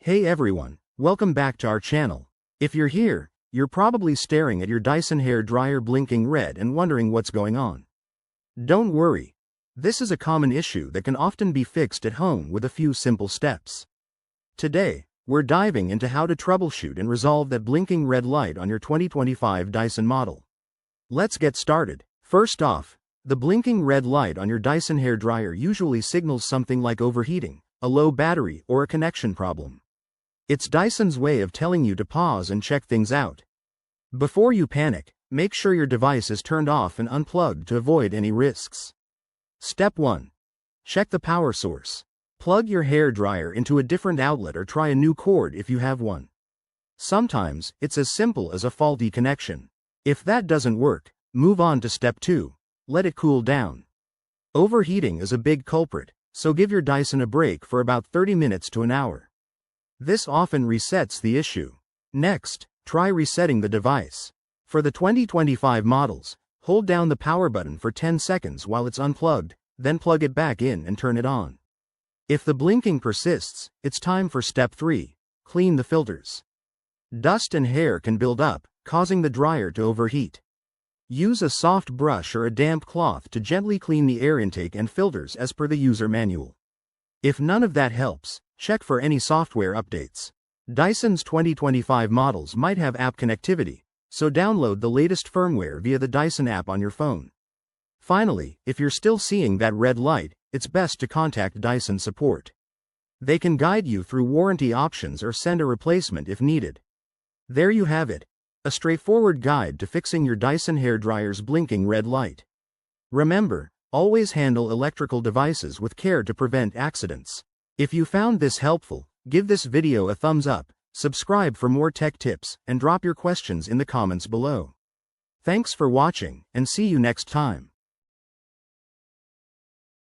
Hey everyone, welcome back to our channel. If you're here, you're probably staring at your Dyson hair dryer blinking red and wondering what's going on. Don't worry. This is a common issue that can often be fixed at home with a few simple steps. Today, we're diving into how to troubleshoot and resolve that blinking red light on your 2025 Dyson model. Let's get started. First off, the blinking red light on your Dyson hair dryer usually signals something like overheating, a low battery, or a connection problem. It's Dyson's way of telling you to pause and check things out. Before you panic, make sure your device is turned off and unplugged to avoid any risks. Step 1. Check the power source. Plug your hair dryer into a different outlet or try a new cord if you have one. Sometimes, it's as simple as a faulty connection. If that doesn't work, move on to step 2. Let it cool down. Overheating is a big culprit, so give your Dyson a break for about 30 minutes to an hour. This often resets the issue. Next, try resetting the device. For the 2025 models, hold down the power button for 10 seconds while it's unplugged, then plug it back in and turn it on. If the blinking persists, it's time for step 3. Clean the filters. Dust and hair can build up, causing the dryer to overheat. Use a soft brush or a damp cloth to gently clean the air intake and filters as per the user manual. If none of that helps, check for any software updates. Dyson's 2025 models might have app connectivity, so download the latest firmware via the Dyson app on your phone. Finally, if you're still seeing that red light, it's best to contact Dyson support. They can guide you through warranty options or send a replacement if needed. There you have it, a straightforward guide to fixing your Dyson hair dryer's blinking red light. Remember, always handle electrical devices with care to prevent accidents. If you found this helpful, give this video a thumbs up, subscribe for more tech tips, and drop your questions in the comments below. Thanks for watching, and see you next time.